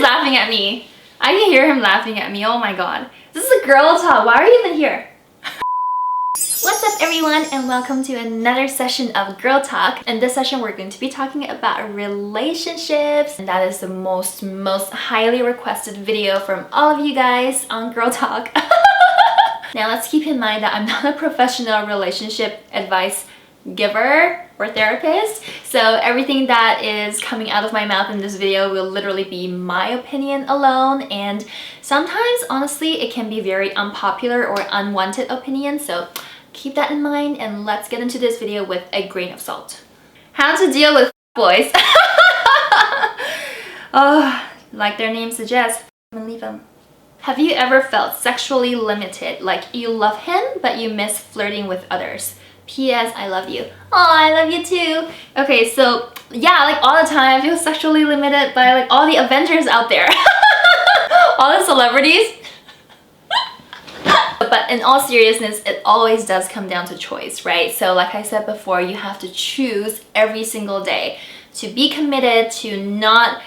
is laughing at me. I can hear him laughing at me. Oh my god. This is a girl talk. Why are you even here? What's up everyone, and welcome to another session of Girl Talk. In this session we're going to be talking about relationships, and that is the most highly requested video from all of you guys on Girl Talk. Now let's keep in mind that I'm not a professional relationship advice giver or therapist, so everything that is coming out of my mouth in this video will literally be my opinion alone, and sometimes honestly it can be very unpopular or unwanted opinion, so keep that in mind and let's get into this video with a grain of salt. How to deal with boys. Oh, like their name suggests, and leave them. Have you ever felt sexually limited, like you love him but you miss flirting with others? P.S. I love you. Oh, I love you too. Okay, so yeah, like all the time I feel sexually limited by like all the Avengers out there. All the celebrities. But in all seriousness, it always does come down to choice, right? So like I said before, you have to choose every single day to be committed, to not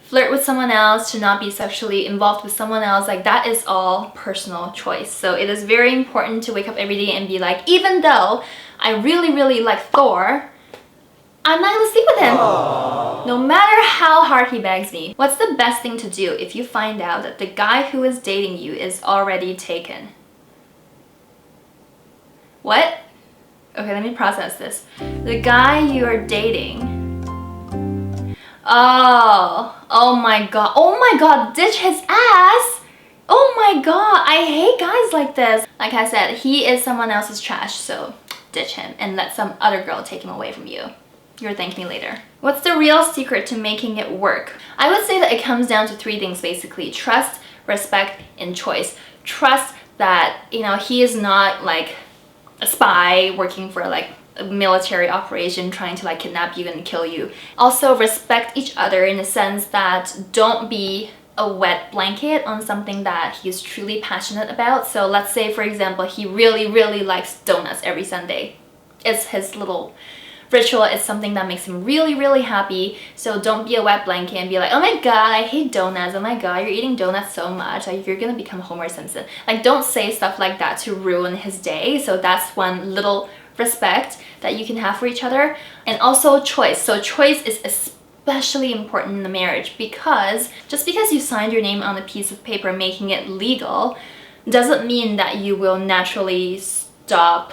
flirt with someone else, to not be sexually involved with someone else. Like that is all personal choice. So it is very important to wake up every day and be like, even though I really like Thor, I'm not gonna sleep with him. Aww. No matter how hard he begs me. What's the best thing to do if you find out that the guy who is dating you is already taken? What? Okay, let me process this. The guy you are dating. Oh my god, ditch his ass. Oh my god, I hate guys like this. Like I said, he is someone else's trash, so ditch him and let some other girl take him away from you. You'll thank me later. What's the real secret to making it work? I would say that it comes down to three things basically: trust, respect, and choice. Trust that, you know, he is not like a spy working for like a military operation trying to like kidnap you and kill you. Also respect each other in the sense that don't be a wet blanket on something that he's truly passionate about. So let's say for example he really likes donuts every Sunday. It's his little ritual, it's something that makes him really happy. So don't be a wet blanket and be like, oh my god, I hate donuts, oh my god, you're eating donuts so much, like you're gonna become Homer Simpson. Like don't say stuff like that to ruin his day. So that's one little respect that you can have for each other. And also choice. So choice is especially important in the marriage, because just because you signed your name on a piece of paper making it legal doesn't mean that you will naturally stop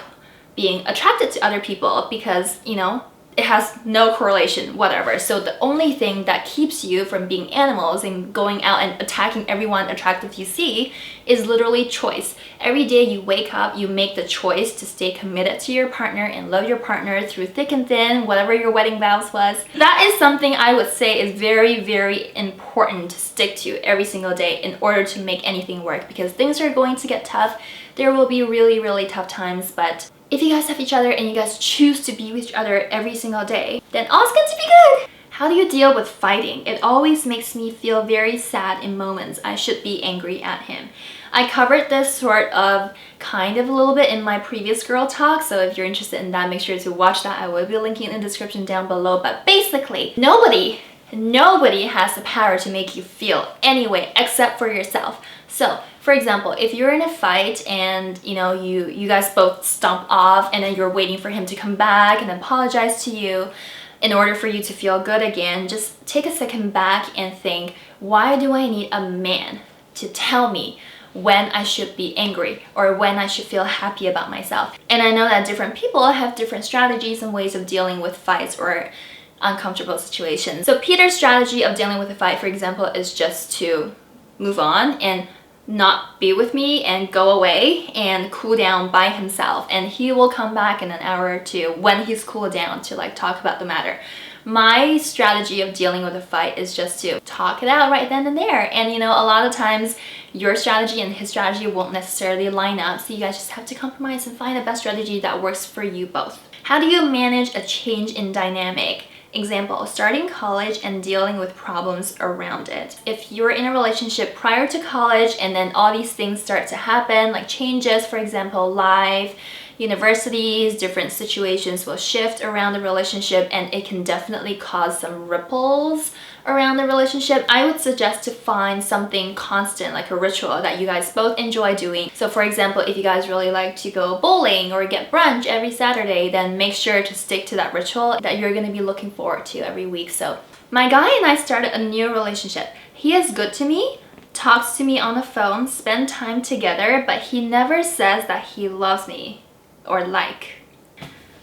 being attracted to other people, because, you know, it has no correlation, whatever. So the only thing that keeps you from being animals and going out and attacking everyone attractive you see is literally choice. Every day you wake up, you make the choice to stay committed to your partner and love your partner through thick and thin, whatever your wedding vows was. That is something I would say is very important to stick to every single day in order to make anything work, because things are going to get tough. There will be really tough times, but if you guys have each other and you guys choose to be with each other every single day, then all's going to be good. How do you deal with fighting? It always makes me feel very sad in moments I should be angry at him. I covered this sort of kind of a little bit in my previous Girl Talk, so if you're interested in that, make sure to watch that. I will be linking in the description down below. But basically, nobody has the power to make you feel any way except for yourself. So for example, if you're in a fight and you know you guys both stomp off and then you're waiting for him to come back and apologize to you in order for you to feel good again, just take a second back and think, why do I need a man to tell me when I should be angry or when I should feel happy about myself? And I know that different people have different strategies and ways of dealing with fights or uncomfortable situations. So Peter's strategy of dealing with a fight, for example, is just to move on and not be with me and go away and cool down by himself, and he will come back in an hour or two when he's cooled down to like talk about the matter. My strategy of dealing with a fight is just to talk it out right then and there, and you know, a lot of times your strategy and his strategy won't necessarily line up, so you guys just have to compromise and find the best strategy that works for you both. How do you manage a change in dynamic? Example, starting college and dealing with problems around it. If you're in a relationship prior to college and then all these things start to happen, like changes, for example, life, universities, different situations will shift around the relationship, and it can definitely cause some ripples around around the relationship, I would suggest to find something constant, like a ritual that you guys both enjoy doing. So for example, if you guys really like to go bowling or get brunch every Saturday, then make sure to stick to that ritual that you're going to be looking forward to every week. So my guy and I started a new relationship. He is good to me, talks to me on the phone, spend time together, but he never says that he loves me or like.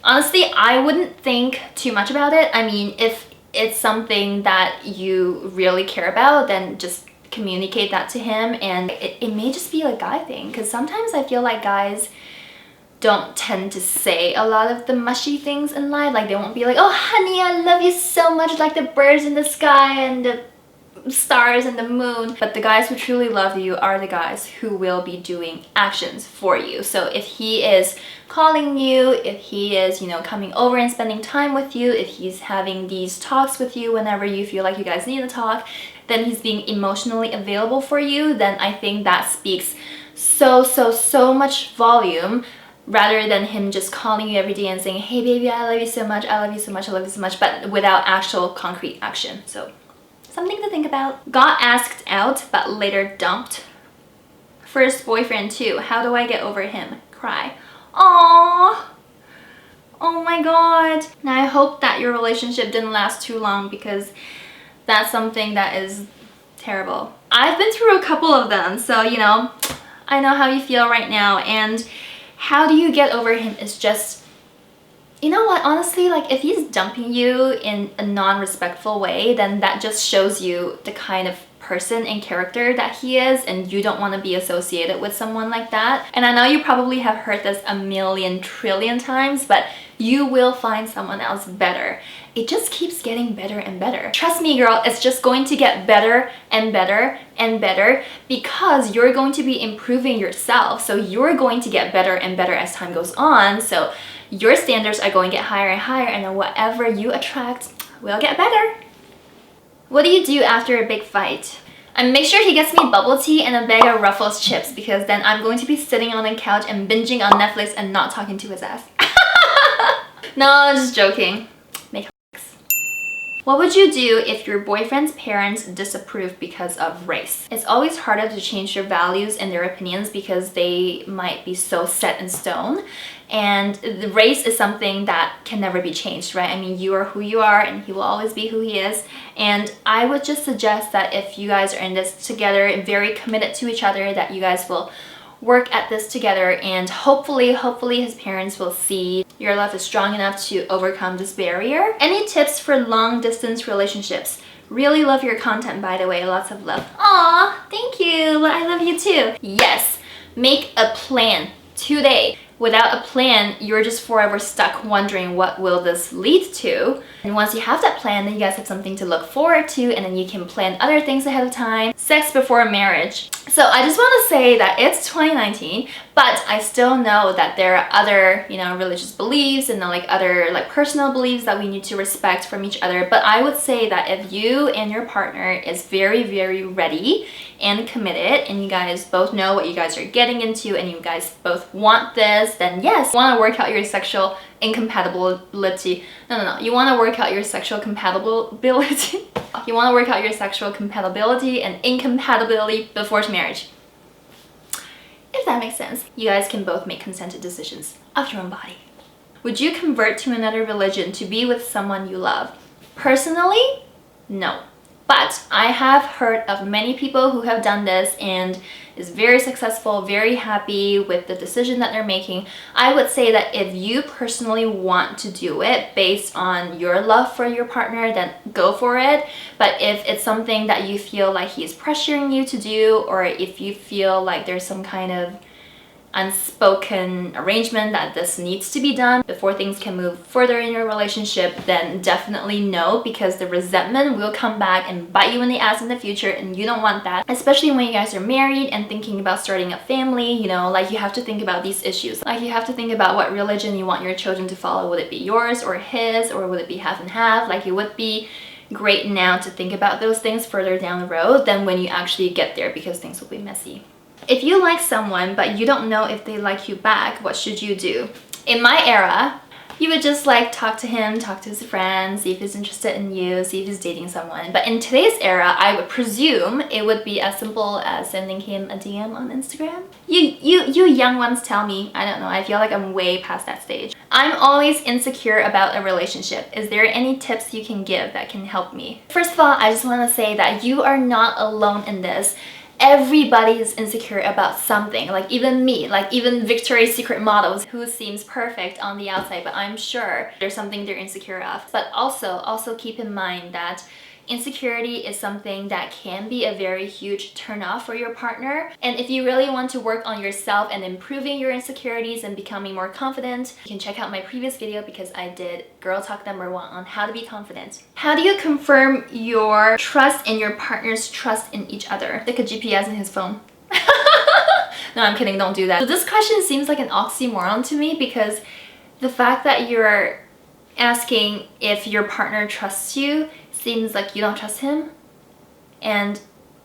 Honestly, I wouldn't think too much about it. I mean, if it's something that you really care about, then just communicate that to him. And it may just be a guy thing, because sometimes I feel like guys don't tend to say a lot of the mushy things in life. Like they won't be like, oh honey, I love you so much, like the birds in the sky and the stars and the moon. But the guys who truly love you are the guys who will be doing actions for you. So if he is calling you, if he is, you know, coming over and spending time with you, if he's having these talks with you whenever you feel like you guys need to talk, then he's being emotionally available for you, then I think that speaks so much volume, rather than him just calling you every day and saying, hey baby, I love you so much, I love you so much, I love you so much, but without actual concrete action. So something to think about. Got asked out but later dumped. First boyfriend too. How do I get over him? Cry. Aww. Oh my god. Now I hope that your relationship didn't last too long, because that's something that is terrible. I've been through a couple of them, so you know, I know how you feel right now. And how do you get over him is just, you know what, honestly, like if he's dumping you in a non-respectful way, then that just shows you the kind of person and character that he is, and you don't want to be associated with someone like that. And I know you probably have heard this a million trillion times, but you will find someone else better. It just keeps getting better and better. Trust me, girl, it's just going to get better and better and better, because you're going to be improving yourself. So you're going to get better and better as time goes on. So your standards are going to get higher and higher, and then whatever you attract will get better. What do you do after a big fight? And make sure he gets me bubble tea and a bag of Ruffles chips, because then I'm going to be sitting on the couch and binging on Netflix and not talking to his ass. No, I'm just joking. Make him. What would you do if your boyfriend's parents disapprove because of race? It's always harder to change your values and their opinions because they might be so set in stone. And the race is something that can never be changed, right? I mean, you are who you are and he will always be who he is. And I would just suggest that if you guys are in this together and very committed to each other, that you guys will work at this together, and hopefully his parents will see your love is strong enough to overcome this barrier. Any tips for long distance relationships? Really love your content, by the way. Lots of love. Aw, thank you. I love you too. Yes, make a plan today. Without a plan, you're just forever stuck wondering what will this lead to. And once you have that plan, then you guys have something to look forward to, and then you can plan other things ahead of time. Sex before marriage. So I just want to say that it's 2019, but I still know that there are other, you know, religious beliefs and like other like personal beliefs that we need to respect from each other. But I would say that if you and your partner is very ready and committed, and you guys both know what you guys are getting into, and you guys both want this, then yes, you want to work out your sexual incompatibility. No. You want to work out your sexual compatibility. You want to work out your sexual compatibility and incompatibility before marriage. If that makes sense. You guys can both make consented decisions of your own body. Would you convert to another religion to be with someone you love? Personally, no. But I have heard of many people who have done this and is very successful, very happy with the decision that they're making. I would say that if you personally want to do it based on your love for your partner, then go for it. But if it's something that you feel like he's pressuring you to do, or if you feel like there's some kind of unspoken arrangement that this needs to be done before things can move further in your relationship, then definitely no, because the resentment will come back and bite you in the ass in the future, and you don't want that. Especially when you guys are married and thinking about starting a family, you know, like you have to think about these issues. Like you have to think about what religion you want your children to follow. Would it be yours or his, or would it be half and half? Like it would be great now to think about those things further down the road than when you actually get there, because things will be messy. If you like someone but you don't know if they like you back, what should you do? In my era, You would just like talk to him, talk to his friends, see if he's interested in you, see if he's dating someone. But in today's era, I would presume it would be as simple as sending him a DM on Instagram. You young ones tell me. I don't know, I feel like I'm way past that stage. I'm always insecure about a relationship. Is there any tips you can give that can help me? First of all, I just want to say that you are not alone in this. Everybody is insecure about something, like even me, like even Victoria's Secret models who seems perfect on the outside, but I'm sure there's something they're insecure of. But also keep in mind that insecurity is something that can be a very huge turnoff for your partner. And if you really want to work on yourself and improving your insecurities and becoming more confident, you can check out my previous video because I did Girl Talk #1 on how to be confident. How do you confirm your trust and your partner's trust in each other? Stick a GPS in his phone. No, I'm kidding, don't do that. So this question seems like an oxymoron to me because the fact that you're asking if your partner trusts you seems like you don't trust him, and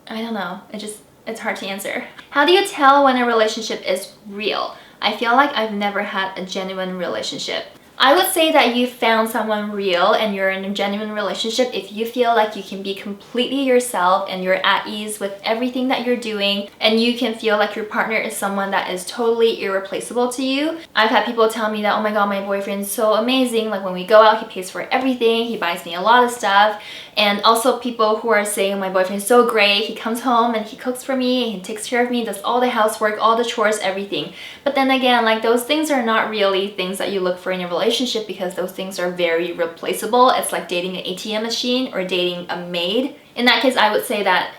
I don't know, it's hard to answer. How do you tell when a relationship is real? I feel like I've never had a genuine relationship. I would say that you found someone real and you're in a genuine relationship if you feel like you can be completely yourself and you're at ease with everything that you're doing and you can feel like your partner is someone that is totally irreplaceable to you. I've had people tell me that, oh my god, my boyfriend's so amazing, like when we go out he pays for everything, he buys me a lot of stuff. And also people who are saying my boyfriend's so great, he comes home and he cooks for me, he takes care of me, does all the housework, all the chores, everything. But then again, like those things are not really things that you look for in a relationship because those things are very replaceable. It's like dating an ATM machine or dating a maid. In that case, I would say that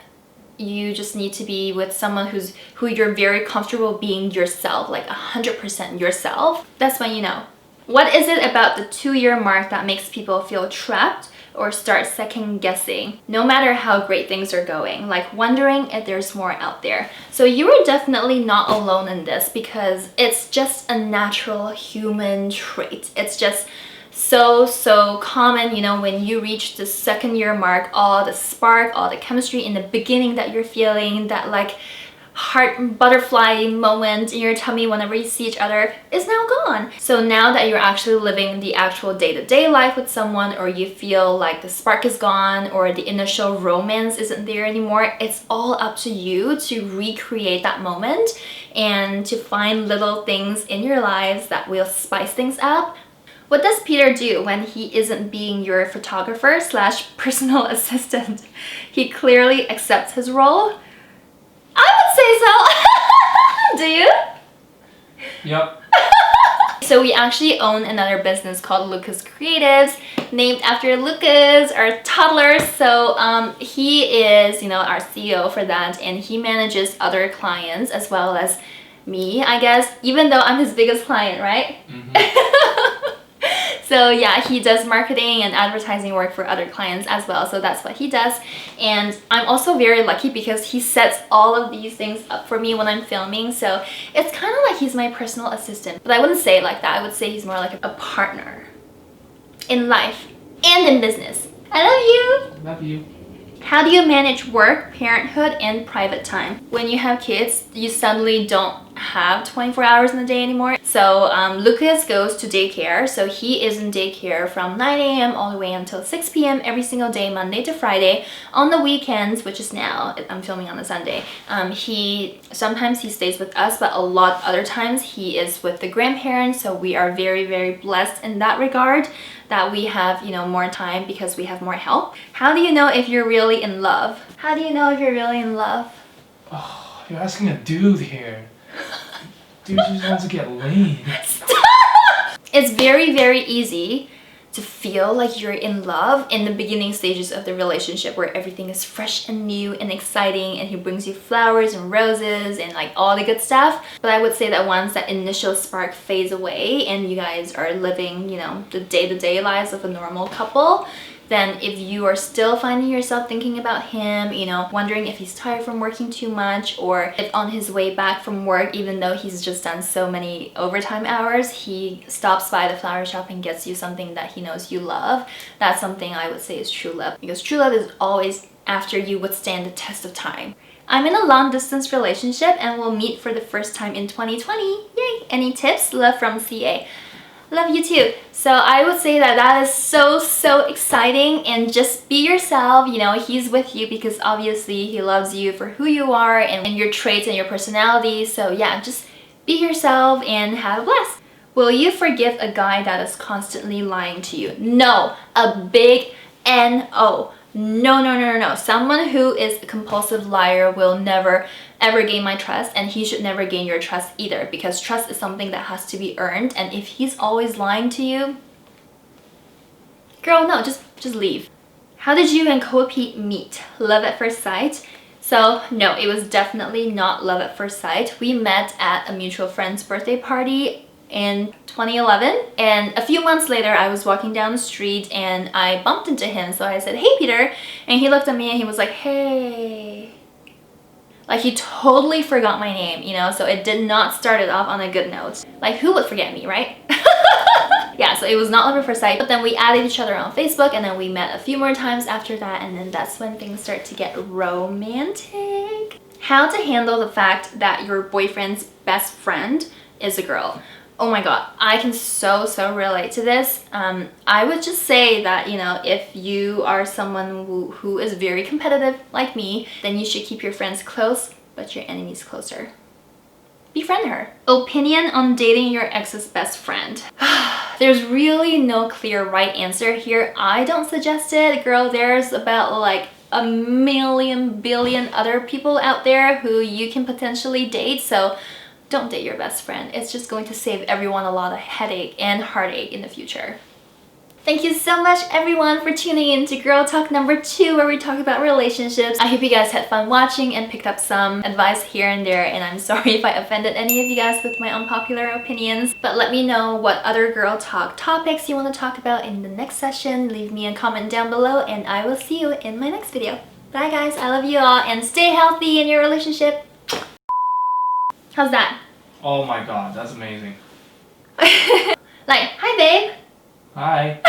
you just need to be with someone who you're very comfortable being yourself, like 100% yourself. That's when you know. What is it about the 2-year mark that makes people feel trapped or start second guessing no matter how great things are going, like wondering if there's more out there? So you are definitely not alone in this because it's just a natural human trait. It's just so common, you know, when you reach the 2nd-year mark, all the spark, all the chemistry in the beginning that you're feeling, that like heart butterfly moment in your tummy whenever you see each other is now gone. So now that you're actually living the actual day-to-day life with someone, or you feel like the spark is gone or the initial romance isn't there anymore, it's all up to you to recreate that moment and to find little things in your lives that will spice things up. What does Peter do when he isn't being your photographer / personal assistant? He clearly accepts his role. I would say so. Do you? Yep. So we actually own another business called Lucas Creatives, named after Lucas, our toddler. So he is, you know, our CEO for that, and he manages other clients as well as me, I guess, even though I'm his biggest client, right? Mm-hmm. So yeah, he does marketing and advertising work for other clients as well. So that's what he does. And I'm also very lucky because he sets all of these things up for me when I'm filming. So it's kind of like he's my personal assistant. But I wouldn't say it like that. I would say he's more like a partner in life and in business. I love you. Love you. How do you manage work, parenthood, and private time? When you have kids, you suddenly don't have 24 hours in the day anymore. So Lucas goes to daycare. So he is in daycare from 9 a.m. all the way until 6 p.m. every single day, Monday to Friday. On the weekends, which is now, I'm filming on a Sunday, sometimes he stays with us, but a lot other times he is with the grandparents. So we are very blessed in that regard, that we have, you know, more time because we have more help. How do you know if you're really in love? How do you know if you're really in love? Oh, you're asking a dude here. Dude just wants to get laid. Stop! It's very easy to feel like you're in love in the beginning stages of the relationship where everything is fresh and new and exciting and he brings you flowers and roses and like all the good stuff. But I would say that once that initial spark fades away and you guys are living, you know, the day-to-day lives of a normal couple, then if you are still finding yourself thinking about him, you know, wondering if he's tired from working too much, or if on his way back from work, even though he's just done so many overtime hours, he stops by the flower shop and gets you something that he knows you love, that's something I would say is true love. Because true love is always after you withstand the test of time. I'm in a long-distance relationship and will meet for the first time in 2020. Yay! Any tips? Love from CA. Love you too. So I would say that that is so exciting, and just be yourself. You know, he's with you because obviously he loves you for who you are and your traits and your personality. So yeah, just be yourself and have a blast. Will you forgive a guy that is constantly lying to you? No, a big no. No. Someone who is a compulsive liar will never ever gain my trust, and he should never gain your trust either, because trust is something that has to be earned. And if he's always lying to you, girl, no, just leave. How did you and Kopi meet? Love at first sight? So no, it was definitely not love at first sight. We met at a mutual friend's birthday party in 2011, and a few months later I was walking down the street and I bumped into him. So I said, "Hey Peter," and he looked at me and he was like, "Hey." Like, he totally forgot my name, you know, so it did not start it off on a good note. Like, who would forget me, right? Yeah, so it was not love at first sight, but then we added each other on Facebook, and then we met a few more times after that, and then that's when things start to get romantic. How to handle the fact that your boyfriend's best friend is a girl. Oh my god, I can so relate to this. I would just say that, you know, if you are someone who is very competitive like me, then you should keep your friends close, but your enemies closer. Befriend her. Opinion on dating your ex's best friend. There's really no clear right answer here. I don't suggest it. Girl, there's about like a million billion other people out there who you can potentially date, so don't date your best friend. It's just going to save everyone a lot of headache and heartache in the future. Thank you so much everyone for tuning in to Girl Talk number 2, where we talk about relationships. I hope you guys had fun watching and picked up some advice here and there, and I'm sorry if I offended any of you guys with my unpopular opinions. But let me know what other Girl Talk topics you want to talk about in the next session. Leave me a comment down below, and I will see you in my next video. Bye guys, I love you all, and stay healthy in your relationship. How's that? Oh my god, that's amazing. Like, hi babe. Hi.